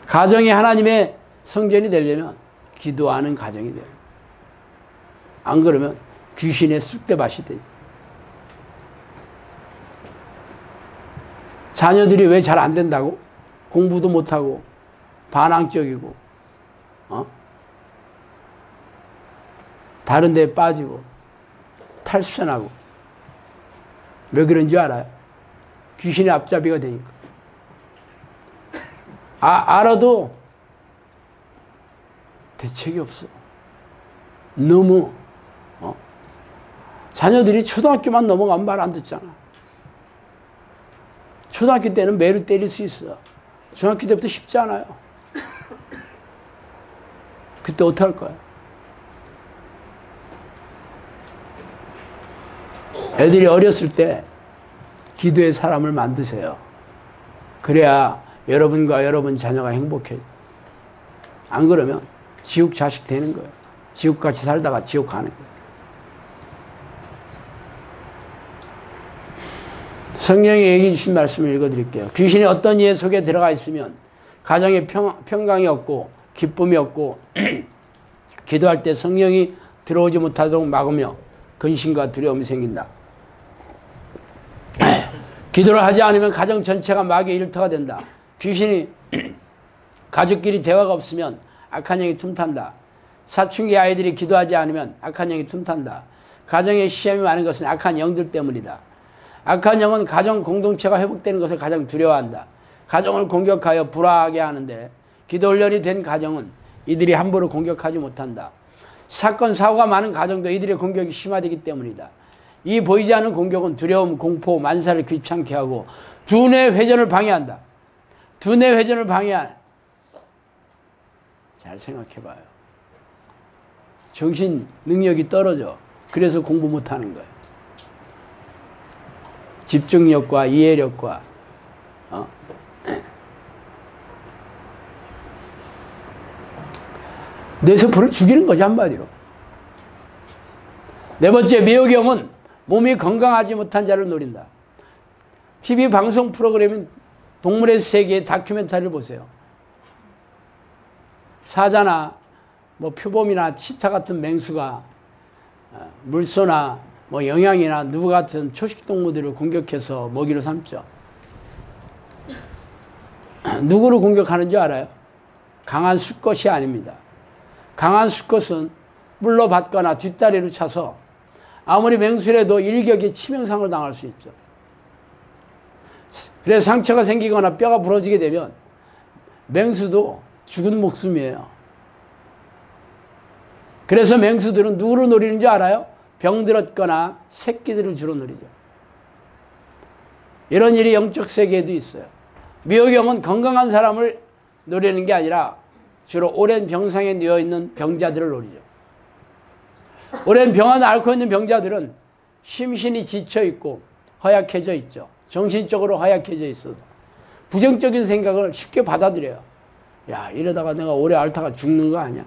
가정이 하나님의 성전이 되려면 기도하는 가정이 돼요. 안 그러면 귀신의 쑥대밭이 돼요. 자녀들이 왜 잘 안 된다고? 공부도 못하고 반항적이고 다른 데에 빠지고 탈선하고 왜 그런지 알아요? 귀신의 앞잡이가 되니까. 알아도 대책이 없어. 너무 자녀들이 초등학교만 넘어가면 말 안 듣잖아. 초등학교 때는 매를 때릴 수 있어. 중학교 때부터 쉽지 않아요. 그때 어떻게 할 거야? 애들이 어렸을 때 기도의 사람을 만드세요. 그래야 여러분과 여러분 자녀가 행복해요. 안 그러면 지옥 자식 되는 거예요. 지옥같이 살다가 지옥 가는 거예요. 성경에 얘기해 주신 말씀을 읽어드릴게요. 귀신이 어떤 예 속에 들어가 있으면 가정에 평강이 없고 기쁨이 없고 기도할 때 성령이 들어오지 못하도록 막으며 근심과 두려움이 생긴다. 기도를 하지 않으면 가정 전체가 마귀의 일터가 된다. 귀신이 가족끼리 대화가 없으면 악한 영이 틈탄다. 사춘기 아이들이 기도하지 않으면 악한 영이 틈탄다. 가정에 시험이 많은 것은 악한 영들 때문이다. 악한 영은 가정 공동체가 회복되는 것을 가장 두려워한다. 가정을 공격하여 불화하게 하는데 기도 훈련이 된 가정은 이들이 함부로 공격하지 못한다. 사건, 사고가 많은 가정도 이들의 공격이 심화되기 때문이다. 이 보이지 않는 공격은 두려움, 공포, 만사를 귀찮게 하고 두뇌 회전을 방해한다. 두뇌 회전을 방해한. 잘 생각해봐요. 정신 능력이 떨어져. 그래서 공부 못하는 거예요. 집중력과 이해력과 뇌세포를 죽이는 거지, 한마디로. 네 번째, 미호경은 몸이 건강하지 못한 자를 노린다. TV 방송 프로그램인 동물의 세계 다큐멘터리를 보세요. 사자나 뭐 표범이나 치타 같은 맹수가 물소나 뭐 영양이나 누구 같은 초식 동물들을 공격해서 먹이로 삼죠. 누구를 공격하는 줄 알아요? 강한 수컷이 아닙니다. 강한 수컷은 물로 받거나 뒷다리로 차서 아무리 맹수라도 일격에 치명상을 당할 수 있죠. 그래서 상처가 생기거나 뼈가 부러지게 되면 맹수도 죽은 목숨이에요. 그래서 맹수들은 누구를 노리는 줄 알아요? 병들었거나 새끼들을 주로 노리죠. 이런 일이 영적 세계에도 있어요. 미호경은 건강한 사람을 노리는 게 아니라 주로 오랜 병상에 누워있는 병자들을 노리죠. 오랜 병을 앓고 있는 병자들은 심신이 지쳐있고 허약해져 있죠. 정신적으로 허약해져 있어도 부정적인 생각을 쉽게 받아들여요. 야, 이러다가 내가 오래 앓다가 죽는 거 아니야?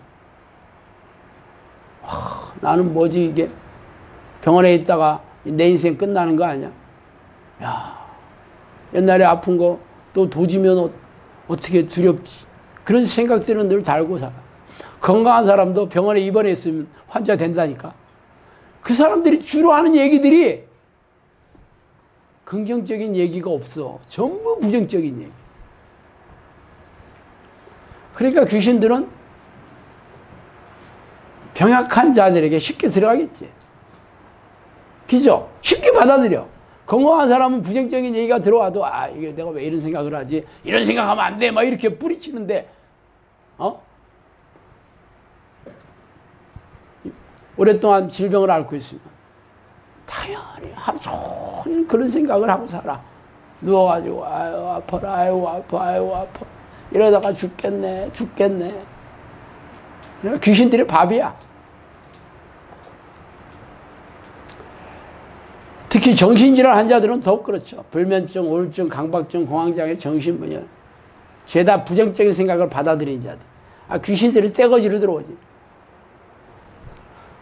나는 뭐지 이게? 병원에 있다가 내 인생 끝나는 거 아니야? 야, 옛날에 아픈 거 또 도지면 어떻게 두렵지? 그런 생각들은 늘 달고 살아. 건강한 사람도 병원에 입원해 있으면 환자 된다니까. 그 사람들이 주로 하는 얘기들이 긍정적인 얘기가 없어. 전부 부정적인 얘기. 그러니까 귀신들은 병약한 자들에게 쉽게 들어가겠지. 그죠? 쉽게 받아들여. 건강한 사람은 부정적인 얘기가 들어와도 이게 내가 왜 이런 생각을 하지? 이런 생각하면 안 돼. 막 이렇게 뿌리치는데 오랫동안 질병을 앓고 있으면 당연히 하루 종일 그런 생각을 하고 살아. 누워가지고 아유 아파라, 아유 아파, 아유 아파, 이러다가 죽겠네, 죽겠네. 귀신들의 밥이야. 특히 정신질환 환자들은 더욱 그렇죠. 불면증, 우울증, 강박증, 공황장애, 정신분열, 죄다 부정적인 생각을 받아들인 자들. 귀신들이 떼거지로 들어오지.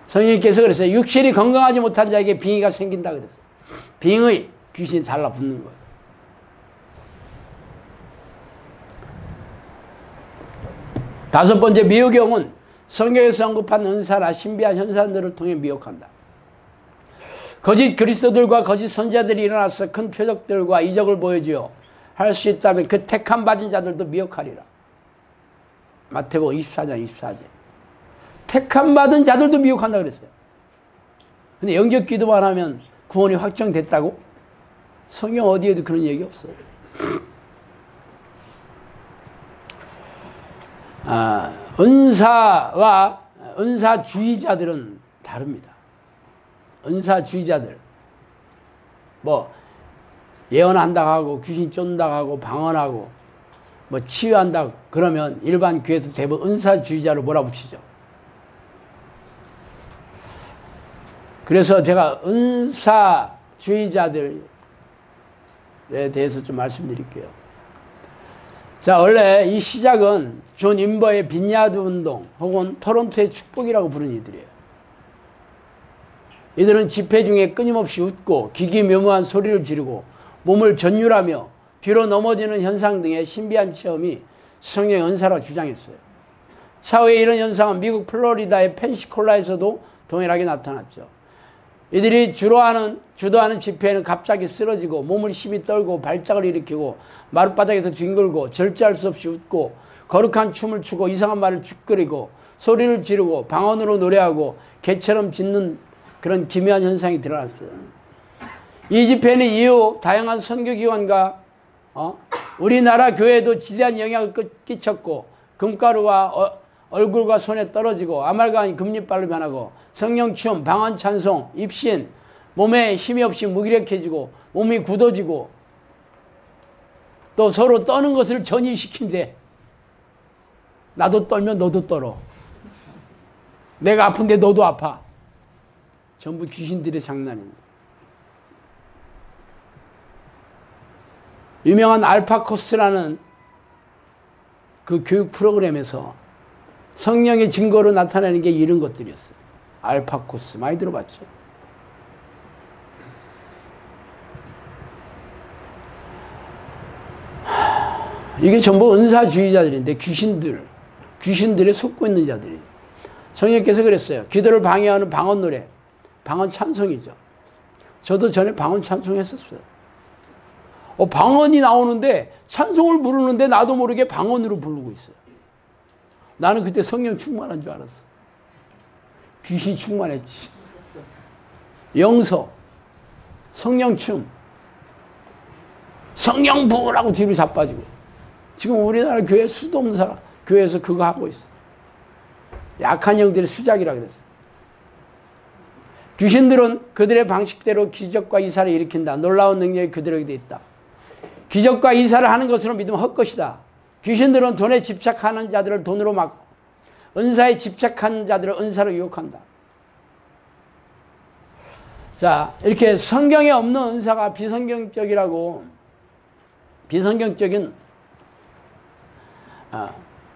성령님께서 그랬어요. 육신이 건강하지 못한 자에게 빙의가 생긴다 그랬어요. 빙의, 귀신이 달라붙는 거예요. 다섯 번째, 미혹경은 성경에서 언급한 은사나 신비한 현상들을 통해 미혹한다. 거짓 그리스도들과 거짓 선자들이 일어나서 큰 표적들과 이적을 보여주어 할 수 있다면 그 택함 받은 자들도 미혹하리라. 마태복음 24장 24절. 택함 받은 자들도 미혹한다 그랬어요. 근데 영접 기도만 하면 구원이 확정됐다고? 성경 어디에도 그런 얘기 없어요. 은사와 은사주의자들은 다릅니다. 은사주의자들, 뭐 예언한다고 하고 귀신 쫓는다고 하고 방언하고 뭐 치유한다 그러면 일반 교회에서 대부분 은사주의자로 몰아붙이죠. 그래서 제가 은사주의자들에 대해서 좀 말씀드릴게요. 자, 원래 이 시작은 존 인버의 빈야드 운동 혹은 토론토의 축복이라고 부르는 이들이에요. 이들은 집회 중에 끊임없이 웃고 기기묘묘한 소리를 지르고 몸을 전율하며 뒤로 넘어지는 현상 등의 신비한 체험이 성령의 은사라고 주장했어요. 차후에 이런 현상은 미국 플로리다의 펜시콜라에서도 동일하게 나타났죠. 이들이 주도하는 집회에는 갑자기 쓰러지고 몸을 힘이 떨고 발작을 일으키고 마룻바닥에서 뒹굴고 절제할 수 없이 웃고 거룩한 춤을 추고 이상한 말을 죽거리고 소리를 지르고 방언으로 노래하고 개처럼 짖는 그런 기묘한 현상이 드러났어요. 이 집회는 이후 다양한 선교기관과 우리나라 교회에도 지대한 영향을 끼쳤고 금가루가 얼굴과 손에 떨어지고 아말감이 금리빨로 변하고 성령춤, 방언 찬송, 입신, 몸에 힘이 없이 무기력해지고 몸이 굳어지고 또 서로 떠는 것을 전이시킨대. 나도 떨면 너도 떨어. 내가 아픈데 너도 아파. 전부 귀신들의 장난입니다. 유명한 알파 코스라는 그 교육 프로그램에서 성령의 증거로 나타나는 게 이런 것들이었어요. 알파 코스 많이 들어봤죠? 이게 전부 은사주의자들인데 귀신들에 속고 있는 자들이. 성령께서 그랬어요. 기도를 방해하는 방언 노래, 방언 찬송이죠. 저도 전에 방언 찬송 했었어요. 방언이 나오는데 찬송을 부르는데 나도 모르게 방언으로 부르고 있어요. 나는 그때 성령 충만한 줄 알았어. 귀신 충만했지. 영서, 성령춤, 성령부라고 뒤로 자빠지고. 지금 우리나라 교회 수도 없는 사람, 교회에서 그거 하고 있어. 약한 영들의 수작이라 그랬어. 귀신들은 그들의 방식대로 기적과 이사를 일으킨다. 놀라운 능력이 그들에게 있다. 기적과 이사를 하는 것으로 믿으면 헛것이다. 귀신들은 돈에 집착하는 자들을 돈으로 막고 은사에 집착하는 자들을 은사로 유혹한다. 자, 이렇게 성경에 없는 은사가 비성경적이라고, 비성경적인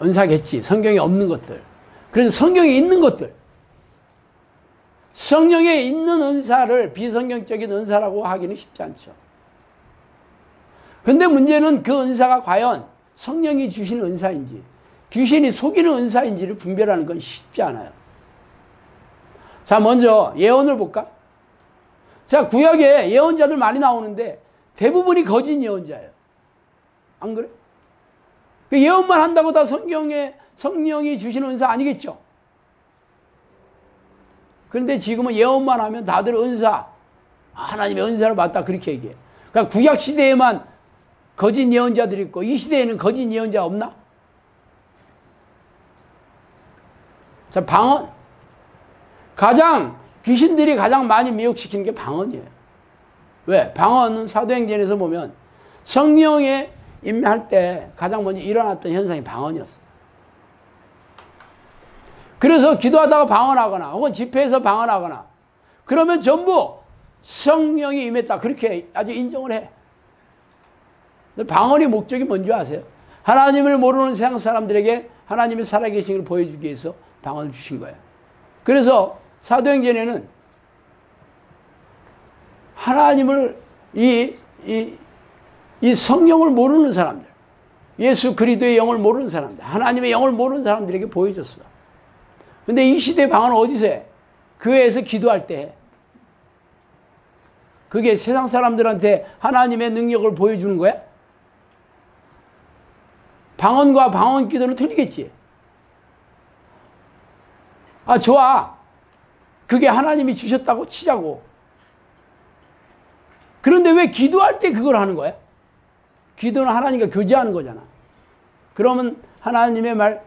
은사겠지. 성경에 없는 것들. 그래서 성경에 있는 것들, 성령에 있는 은사를 비성경적인 은사라고 하기는 쉽지 않죠. 근데 문제는 그 은사가 과연 성령이 주시는 은사인지 귀신이 속이는 은사인지를 분별하는 건 쉽지 않아요. 자, 먼저 예언을 볼까? 자, 구약에 예언자들 많이 나오는데 대부분이 거짓 예언자예요. 안 그래? 그 예언만 한다고 다 성령이 주시는 은사 아니겠죠? 그런데 지금은 예언만 하면 다들 은사, 하나님의 은사를 받다 그렇게 얘기해. 그러니까 구약 시대에만 거짓 예언자들이 있고 이 시대에는 거짓 예언자 없나? 자, 방언. 귀신들이 가장 많이 미혹시키는 게 방언이에요. 왜? 방언은 사도행전에서 보면 성령에 임할 때 가장 먼저 일어났던 현상이 방언이었어요. 그래서 기도하다가 방언하거나 혹은 집회에서 방언하거나 그러면 전부 성령이 임했다. 그렇게 아주 인정을 해. 방언의 목적이 뭔지 아세요? 하나님을 모르는 세상 사람들에게 하나님이 살아계신 걸 보여주기 위해서 방언을 주신 거예요. 그래서 사도행전에는 하나님을 이 성령을 모르는 사람들, 예수 그리스도의 영을 모르는 사람들, 하나님의 영을 모르는 사람들에게 보여줬어. 근데 이 시대의 방언은 어디서 해? 교회에서 기도할 때 해. 그게 세상 사람들한테 하나님의 능력을 보여주는 거야? 방언과 방언 기도는 틀리겠지. 아, 좋아. 그게 하나님이 주셨다고 치자고. 그런데 왜 기도할 때 그걸 하는 거야? 기도는 하나님과 교제하는 거잖아. 그러면 하나님의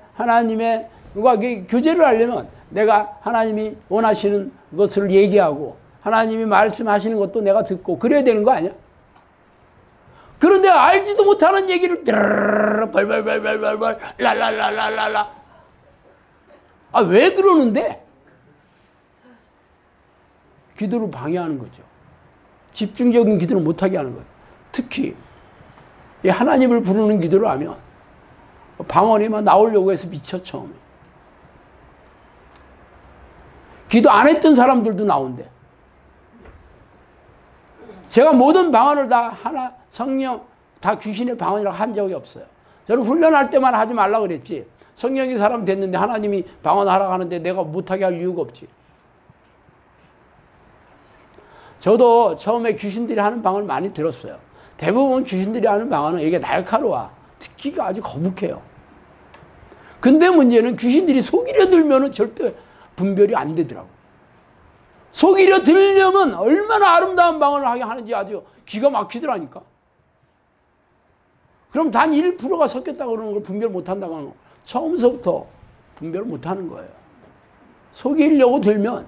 교제를 하려면 내가 하나님이 원하시는 것을 얘기하고 하나님이 말씀하시는 것도 내가 듣고 그래야 되는 거 아니야? 그런데 알지도 못하는 얘기를 벌벌벌벌벌 랄랄랄랄랄라. 아, 왜 그러는데? 기도를 방해하는 거죠. 집중적인 기도를 못하게 하는 거예요. 특히 이 하나님을 부르는 기도를 하면 방언이 막 나오려고 해서 미쳐 처음에. 기도 안 했던 사람들도 나온대. 제가 모든 방언을 다 성령 다 귀신의 방언이라고 한 적이 없어요. 저는 훈련할 때만 하지 말라 그랬지. 성령이 사람 됐는데 하나님이 방언하라고 하는데 내가 못하게 할 이유가 없지. 저도 처음에 귀신들이 하는 방언을 많이 들었어요. 대부분 귀신들이 하는 방언은 이게 날카로워. 듣기가 아주 거북해요. 근데 문제는 귀신들이 속이려 들면은 절대 분별이 안 되더라고. 속이려 들려면 얼마나 아름다운 방언을 하게 하는지 아주 기가 막히더라니까. 그럼 단 1%가 섞였다고 그러는 걸 분별 못 한다고 하는 거. 처음서부터 분별 못 하는 거예요. 속이려고 들면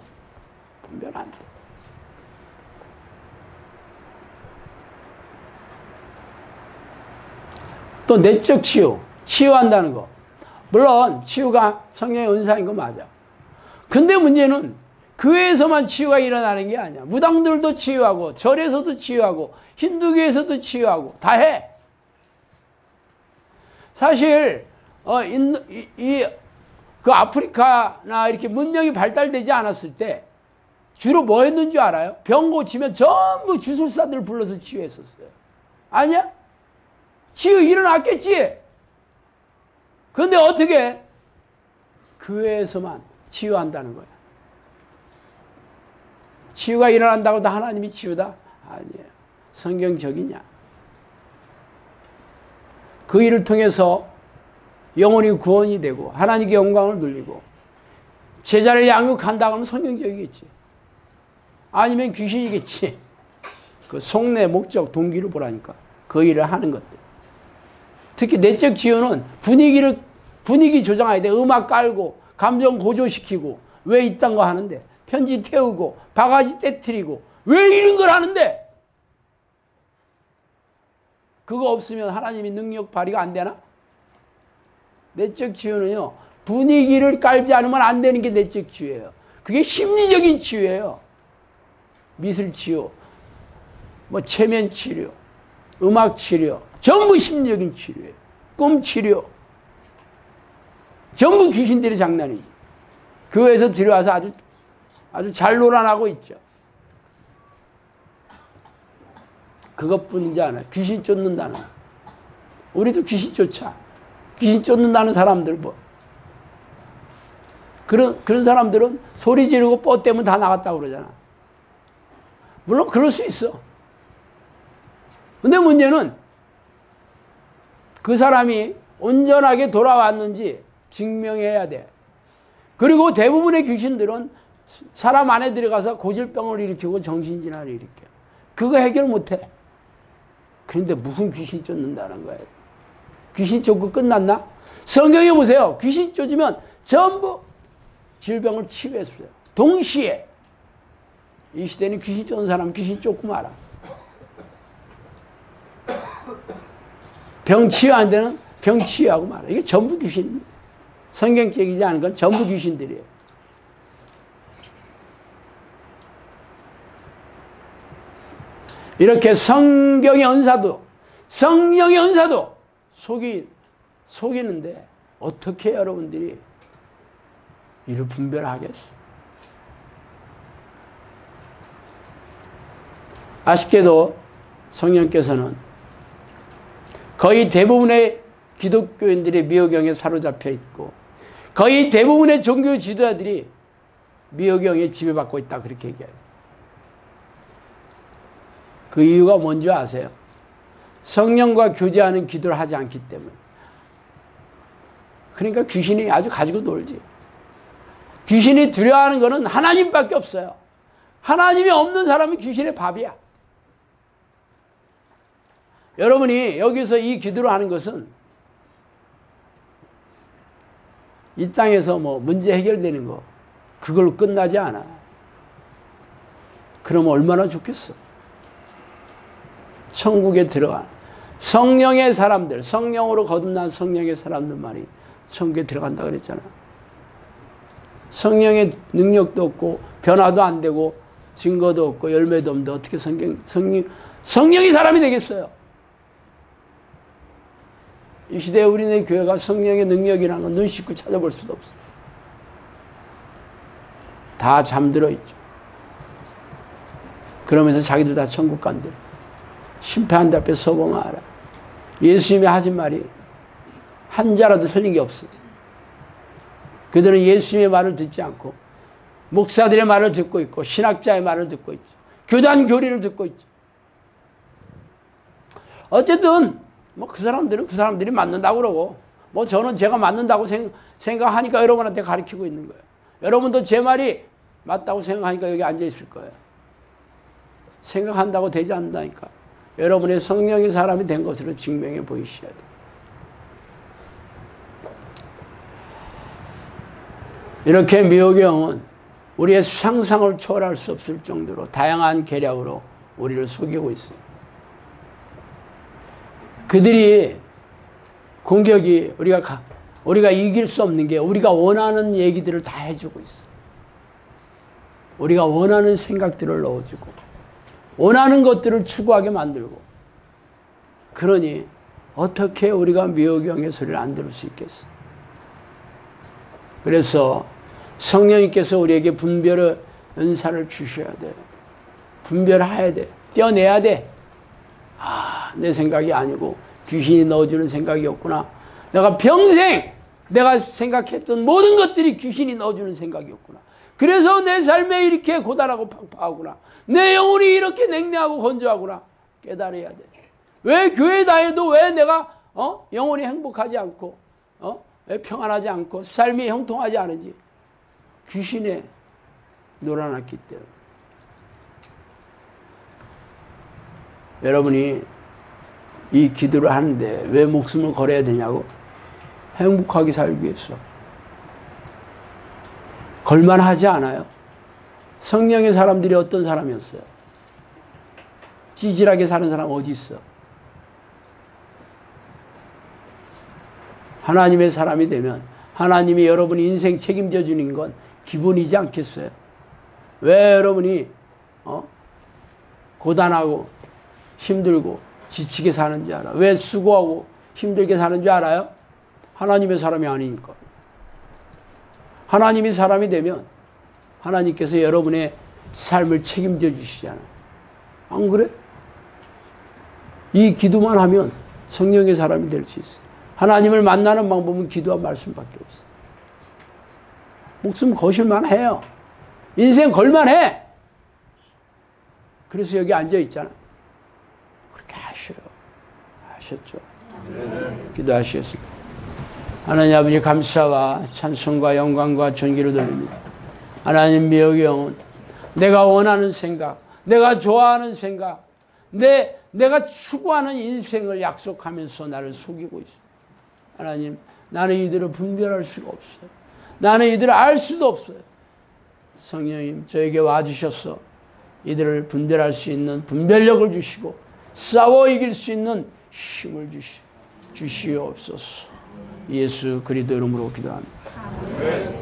분별 안 돼. 또 내적 치유한다는 거. 물론 치유가 성령의 은사인 거 맞아. 근데 문제는 교회에서만 치유가 일어나는 게 아니야. 무당들도 치유하고 절에서도 치유하고 힌두교에서도 치유하고 다 해. 사실 그 아프리카나 이렇게 문명이 발달되지 않았을 때 주로 뭐 했는 줄 알아요? 병 고치면 전부 주술사들 불러서 치유했었어요. 아니야? 치유 일어났겠지? 그런데 어떻게? 교회에서만 치유한다는 거야. 치유가 일어난다고 다 하나님이 치유다? 아니에요. 성경적이냐? 그 일을 통해서 영혼이 구원이 되고 하나님께 영광을 누리고 제자를 양육한다고 하면 성경적이겠지. 아니면 귀신이겠지. 그 속내 목적 동기를 보라니까. 그 일을 하는 것들. 특히 내적 치유는 분위기 조정해야 돼. 음악 깔고 감정 고조시키고 왜 이딴 거 하는데 편지 태우고 바가지 떼트리고 왜 이런 걸 하는데 그거 없으면 하나님이 능력 발휘가 안 되나? 내적 치유는요 분위기를 깔지 않으면 안 되는 게 내적 치유예요. 그게 심리적인 치유예요. 미술 치유, 뭐 체면 치료, 음악 치료 전부 심리적인 치료예요. 꿈 치료 전부 귀신들의 장난이지. 교회에서 들여와서 아주 잘 놀아나고 있죠. 그것뿐이지 않아요. 귀신 쫓는다는 거. 우리도 귀신 쫓아. 귀신 쫓는다는 사람들 뭐. 그런 사람들은 소리 지르고 뽀 때문에 다 나갔다고 그러잖아. 물론 그럴 수 있어. 근데 문제는 그 사람이 온전하게 돌아왔는지 증명해야 돼. 그리고 대부분의 귀신들은 사람 안에 들어가서 고질병을 일으키고 정신질환을 일으켜. 그거 해결 못해. 그런데 무슨 귀신 쫓는다는 거예요. 귀신 쫓고 끝났나? 성경에 보세요. 귀신 쫓으면 전부 질병을 치유했어요. 동시에 이 시대는 귀신 쫓는 사람 귀신 쫓고 말아. 병 치유 안 되는 병 치유하고 말아. 이게 전부 귀신입니다. 성경적이지 않은 건 전부 귀신들이에요. 이렇게 성경의 은사도 성령의 은사도 속이는데 어떻게 여러분들이 이를 분별하겠어? 아쉽게도 성령께서는 거의 대부분의 기독교인들이 미호경에 사로잡혀 있고 거의 대부분의 종교 지도자들이 미호경에 지배받고 있다 그렇게 얘기해요. 그 이유가 뭔지 아세요? 성령과 교제하는 기도를 하지 않기 때문에. 그러니까 귀신이 아주 가지고 놀지. 귀신이 두려워하는 것은 하나님밖에 없어요. 하나님이 없는 사람은 귀신의 밥이야. 여러분이 여기서 이 기도를 하는 것은 이 땅에서 뭐 문제 해결되는 거 그걸로 끝나지 않아. 그러면 얼마나 좋겠어. 천국에 들어간 성령의 사람들, 성령으로 거듭난 성령의 사람들만이 천국에 들어간다 그랬잖아. 성령의 능력도 없고 변화도 안 되고 증거도 없고 열매도 없는데 어떻게 성령이 사람이 되겠어요? 이 시대에 우리네 교회가 성령의 능력이라는 건 눈 씻고 찾아볼 수도 없어. 다 잠들어 있죠. 그러면서 자기들 다 천국 간대. 심판한다 앞에 서보면 알아. 예수님이 하신 말이 한 자라도 틀린 게 없어. 그들은 예수님의 말을 듣지 않고 목사들의 말을 듣고 있고 신학자의 말을 듣고 있죠. 교단 교리를 듣고 있죠. 어쨌든 뭐 그 사람들은 그 사람들이 맞는다고 그러고 뭐 저는 제가 맞는다고 생각하니까 여러분한테 가르치고 있는 거예요. 여러분도 제 말이 맞다고 생각하니까 여기 앉아 있을 거예요. 생각한다고 되지 않는다니까. 여러분의 성령의 사람이 된 것으로 증명해 보이셔야 돼요. 이렇게 미호경은 우리의 상상을 초월할 수 없을 정도로 다양한 계략으로 우리를 속이고 있어요. 그들이 공격이 우리가 이길 수 없는 게 우리가 원하는 얘기들을 다 해주고 있어. 우리가 원하는 생각들을 넣어주고 원하는 것들을 추구하게 만들고. 그러니 어떻게 우리가 미호경의 소리를 안 들을 수 있겠어? 그래서 성령님께서 우리에게 분별의 은사를 주셔야 돼. 분별해야 돼. 떼어내야 돼. 아, 내 생각이 아니고 귀신이 넣어주는 생각이었구나. 내가 평생 내가 생각했던 모든 것들이 귀신이 넣어주는 생각이었구나. 그래서 내 삶에 이렇게 고단하고 팍팍하구나. 내 영혼이 이렇게 냉랭하고 건조하구나. 깨달아야 돼. 왜 교회 다녀도 왜 내가 영혼이 행복하지 않고 왜 평안하지 않고 삶이 형통하지 않은지. 귀신에 놀아났기 때문에. 여러분이 이 기도를 하는데 왜 목숨을 걸어야 되냐고? 행복하게 살기 위해서. 걸만하지 않아요? 성령의 사람들이 어떤 사람이었어요? 찌질하게 사는 사람 어디 있어? 하나님의 사람이 되면 하나님이 여러분 인생 책임져 주는 건 기본이지 않겠어요? 왜 여러분이 고단하고 힘들고 지치게 사는 줄 알아? 왜 수고하고 힘들게 사는 줄 알아요? 하나님의 사람이 아니니까. 하나님이 사람이 되면 하나님께서 여러분의 삶을 책임져 주시잖아요. 안 그래? 이 기도만 하면 성령의 사람이 될 수 있어요. 하나님을 만나는 방법은 기도와 말씀밖에 없어요. 목숨 거실만 해요. 인생 걸만해. 그래서 여기 앉아 있잖아. 그렇게 하셔요. 하셨죠? 기도하시겠습니다. 하나님 아버지 감사와 찬송과 영광과 존귀를 돌립니다. 하나님 미호경은 내가 원하는 생각, 내가 좋아하는 생각, 내가 추구하는 인생을 약속하면서 나를 속이고 있어요. 하나님, 나는 이들을 분별할 수가 없어요. 나는 이들을 알 수도 없어요. 성령님 저에게 와주셔서 이들을 분별할 수 있는 분별력을 주시고 싸워 이길 수 있는 힘을 주시옵소서. 예수 그리스도 이름으로 기도합니다.